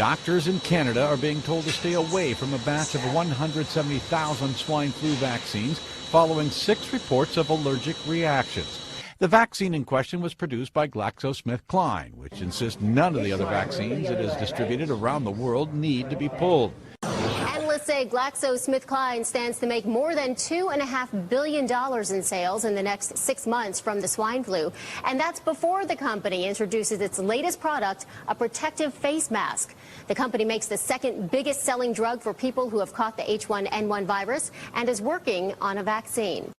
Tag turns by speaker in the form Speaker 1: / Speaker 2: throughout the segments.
Speaker 1: Doctors in Canada are being told to stay away from a batch of 170,000 swine flu vaccines following 6 reports of allergic reactions. The vaccine in question was produced by GlaxoSmithKline, which insists none of the other vaccines it has distributed around the world need to be pulled.
Speaker 2: Analysts say GlaxoSmithKline stands to make more than $2.5 billion in sales in the next 6 months from the swine flu. And that's before the company introduces its latest product, a protective face mask. The company makes the second biggest selling drug for people who have caught the H1N1 virus and is working on a vaccine.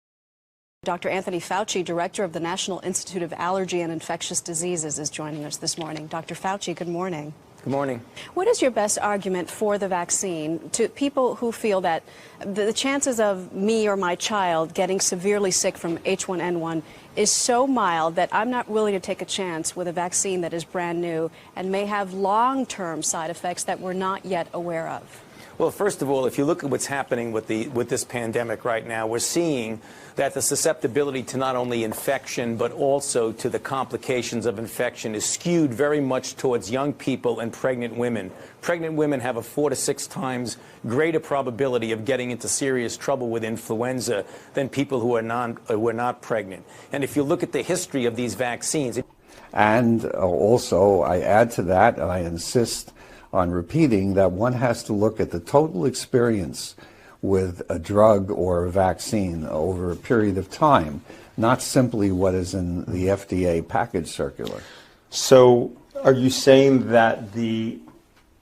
Speaker 3: Dr. Anthony Fauci, director of the National Institute of Allergy and Infectious Diseases, is joining us this morning. Dr. Fauci, good morning.
Speaker 4: Good morning.
Speaker 3: What is your best argument for the vaccine to people who feel that the chances of me or my child getting severely sick from H1N1 is so mild that I'm not willing to take a chance with a vaccine that is brand new and may have long-term side effects that we're not yet aware of?
Speaker 4: Well, first of all, if you look at what's happening with this pandemic right now, we're seeing that the susceptibility to not only infection but also to the complications of infection is skewed very much towards young people and pregnant women. Pregnant women have a 4 to 6 times greater probability of getting into serious trouble with influenza than people who are not pregnant. And if you look at the history of these vaccines...
Speaker 5: And also, I add to that, and I insist on repeating that one has to look at the total experience with a drug or a vaccine over a period of time, not simply what is in the FDA package circular.
Speaker 6: So are you saying that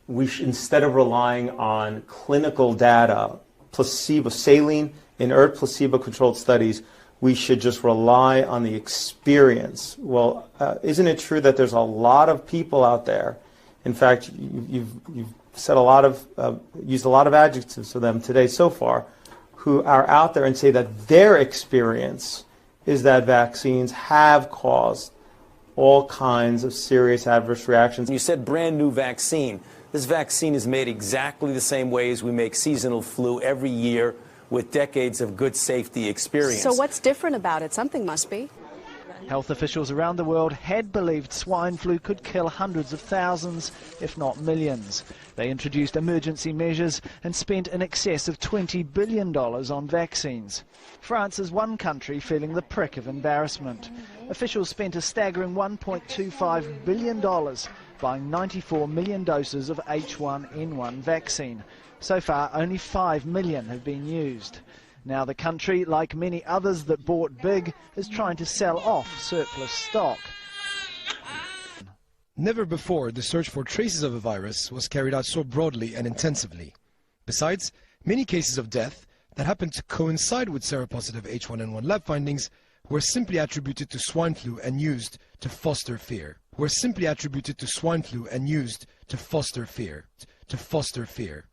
Speaker 6: we should, instead of relying on clinical data, saline, inert placebo-controlled studies, we should just rely on the experience? Well, isn't it true that there's a lot of people out there? In fact, you've said used a lot of adjectives for them today so far, who are out there and say that their experience is that vaccines have caused all kinds of serious adverse reactions.
Speaker 4: You said brand new vaccine. This vaccine is made exactly the same way as we make seasonal flu every year with decades of good safety experience.
Speaker 3: So what's different about it? Something must be.
Speaker 7: Health officials around the world had believed swine flu could kill hundreds of thousands, if not millions. They introduced emergency measures and spent in excess of $20 billion on vaccines. France is one country feeling the prick of embarrassment. Officials spent a staggering $1.25 billion buying 94 million doses of H1N1 vaccine. So far, only 5 million have been used. Now the country, like many others that bought big, is trying to sell off surplus stock.
Speaker 8: Never before the search for traces of a virus was carried out so broadly and intensively. Besides, many cases of death that happened to coincide with seropositive H1N1 lab findings were simply attributed to swine flu and used to foster fear. To foster fear.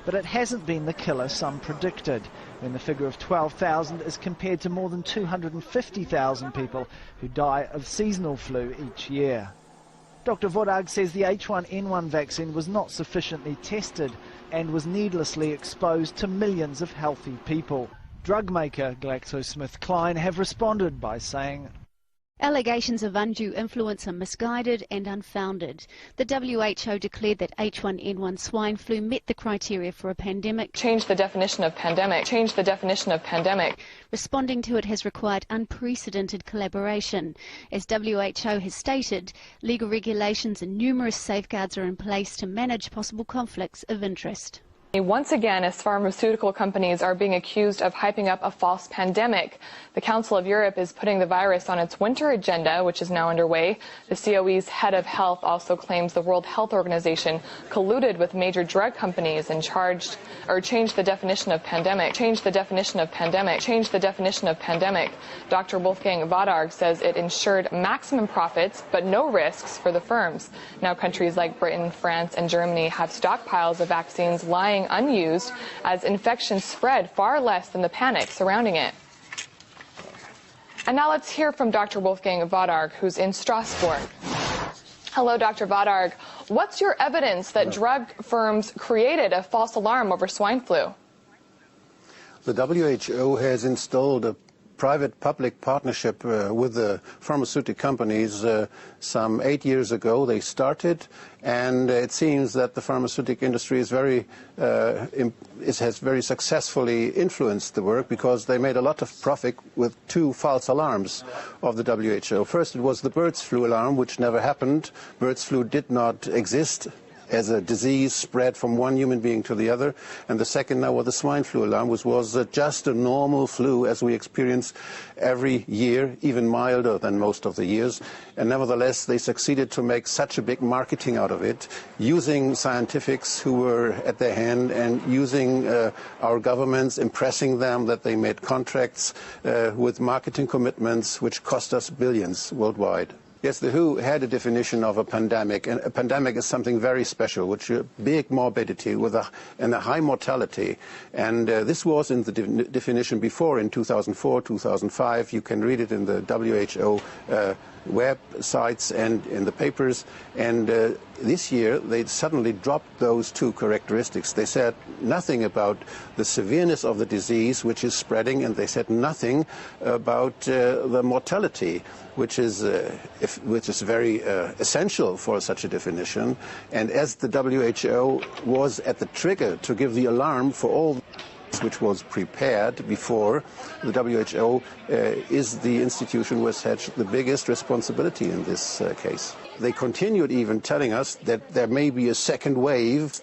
Speaker 7: But it hasn't been the killer some predicted, when the figure of 12,000 is compared to more than 250,000 people who die of seasonal flu each year. Dr. Vodag says the H1N1 vaccine was not sufficiently tested and was needlessly exposed to millions of healthy people. Drug maker GlaxoSmithKline have responded by saying,
Speaker 9: allegations of undue influence are misguided and unfounded. The WHO declared that H1N1 swine flu met the criteria for a pandemic.
Speaker 10: Change the definition of pandemic. Change the definition of pandemic.
Speaker 9: Responding to it has required unprecedented collaboration. As WHO has stated, legal regulations and numerous safeguards are in place to manage possible conflicts of interest.
Speaker 10: Once again, as pharmaceutical companies are being accused of hyping up a false pandemic. The Council of Europe is putting the virus on its winter agenda, which is now underway. The COE's head of health also claims the World Health Organization colluded with major drug companies and changed the definition of pandemic. Change the definition of pandemic. Change the definition of pandemic. Dr. Wolfgang Vodag says it ensured maximum profits but no risks for the firms. Now countries like Britain, France, and Germany have stockpiles of vaccines lying unused as infections spread far less than the panic surrounding it. And now let's hear from Dr. Wolfgang Vodag, who's in Strasbourg. Hello, Dr. Vodag. What's your evidence that drug firms created a false alarm over swine flu?
Speaker 11: The WHO has installed a private-public partnership with the pharmaceutical companies some 8 years ago. They started, and it seems that the pharmaceutical industry is has very successfully influenced the work, because they made a lot of profit with 2 false alarms of the WHO. First, it was the birds flu alarm, which never happened. Birds flu did not exist as a disease spread from one human being to the other. And the second now was the swine flu alarm, which was just a normal flu as we experience every year, even milder than most of the years. And nevertheless, they succeeded to make such a big marketing out of it, using scientifics who were at their hand and using our governments, impressing them that they made contracts with marketing commitments which cost us billions worldwide. Yes, the WHO had a definition of a pandemic, and a pandemic is something very special, which is big morbidity and a high mortality. And this was in the definition before, in 2004, 2005. You can read it in the WHO websites and in the papers. And this year, they suddenly dropped those 2 characteristics. They said nothing about the severeness of the disease, which is spreading, and they said nothing about the mortality, which is very essential for such a definition. And as the WHO was at the trigger to give the alarm for all which was prepared before, the WHO is the institution which has the biggest responsibility in this case. They continued even telling us that there may be a second wave,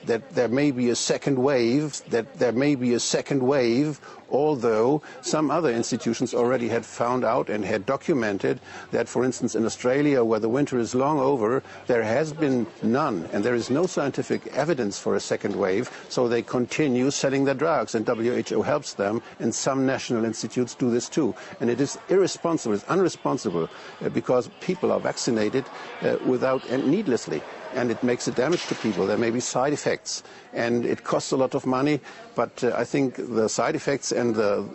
Speaker 11: although some other institutions already had found out and had documented that, for instance, in Australia, where the winter is long over, there has been none, and there is no scientific evidence for a second wave, so they continue selling their drugs, and WHO helps them, and some national institutes do this too. And it is irresponsible, it's unresponsible, because people are vaccinated without and needlessly. And it makes a damage to people. There may be side effects, and it costs a lot of money, but I think the side effects and the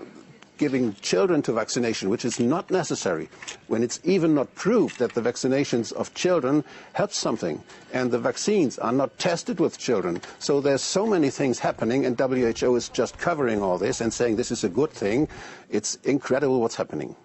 Speaker 11: giving children to vaccination, which is not necessary, when it's even not proved that the vaccinations of children help something, and the vaccines are not tested with children. So there's so many things happening, and WHO is just covering all this and saying this is a good thing. It's incredible what's happening.